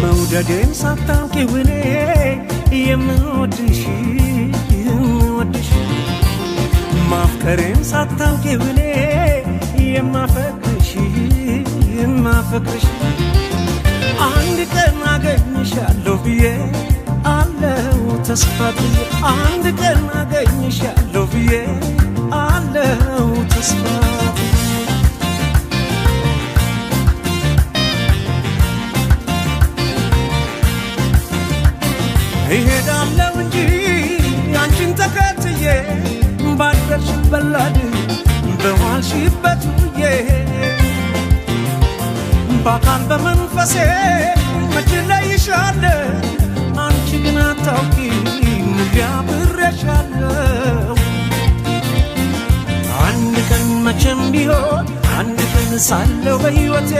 መውደዴን ሳታውቂው እኔ የምወድሽ ማፍቀሬን ሳታውቂው እኔ የማፈቅርሽ አንድ ቀን አገኝሻለሁ ብዬ አለው ተስፋ ብዬ አንድ ቀን አገኝሻለሁ ብዬ አለው ተስፋ እሄዳለሁ እንጂ አንቺን ተከትዬ ባደርሽበት ላድ በዋልሽበት ውዬ በአካል በመንፈሴ መች እለይሻለሁ አንቺ ግን አታውቂም አብሬሻለሁ አንድ ቀን መቼም ቢሆን አንድ ቀን ሳለሁ በሕይወቴ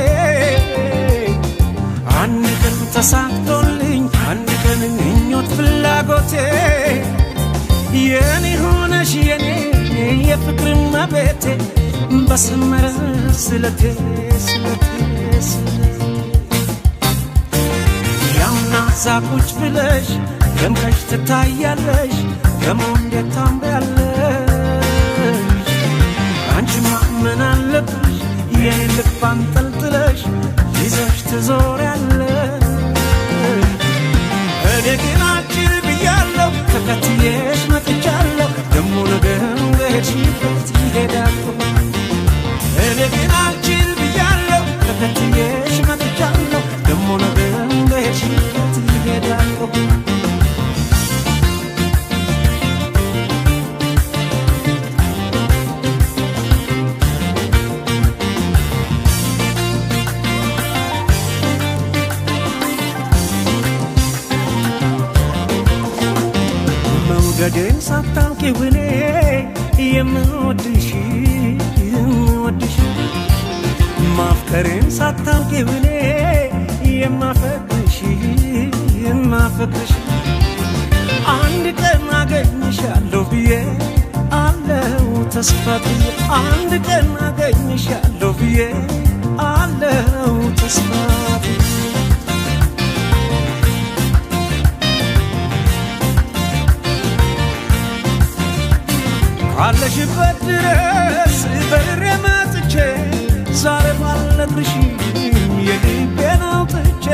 አንድ ቀን ተሳክቶልኝ አንድ ቀን ምኞት ፍላጎቴ የኔ ሆነሽ የኔ የፍቅር መቤቴ በሰመረ ስለቴ ያውና ዛቁጭ ብለሽ ደምቀሽ ትታያለሽ ደሞ እንዴት ታምሪያለሽ አንቺማ ምን አለብሽ የኔ ልብ አንጠልጥለሽ ይዘሽ ትዞሪያለሽ እኔ ግን አጭር ብያለሁ ተከትዬሽ መጥቻለሁ ደሞ ነገር በሄድሽበት ይሄዳለሁ እኔ ግን አጭር ብያለሁ ተከትዬሽ መጥቻለሁ ደሞ ነገር በሄድሽበት ይሄዳለሁ መውደዴን ሳታውቂው እኔ የምወድሽ ማፍቀሬን ሳታውቂው እኔ የማፈቅርሽ አንድ ቀን አገኝሻለሁ ብዬ አለው ተስፋ ብዬ አንድ ቀን አገኝሻለሁ ብዬ አለው ተስፋ አለሽበት ድረስ በሬ መጥቼ ዛሬ ባልነግርሽ የልቤን አውጥቼ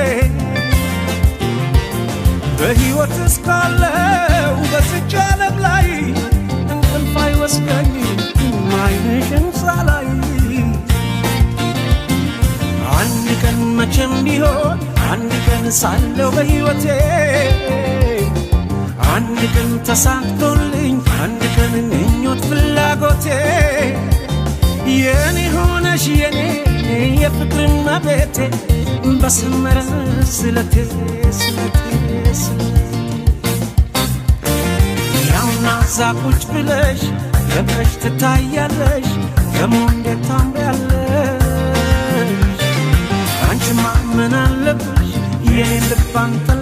በሕይወት እስካለው በዚች ዓለም ላይ እንቅልፍ አይወስደኝም ዓይንሽን ሳላይ አንድ ቀን መቼም ቢሆን አንድ ቀን ሳለው በሕይወቴ አንድ ቀን ተሳክቶልኝ አንድ ቀን ምኞት ፍላጎቴ የኔ ሆነሽ የኔ የፍቅር መቤቴ በሰመረ ስለቴ ያውና ዛቁጭ ብለሽ ደምቀሽ ትታያለሽ ደሞ እንዴት ታምሪያለሽ አንቺማ ምን አለብሽ የኔ ልብ አንጠልጥለሽ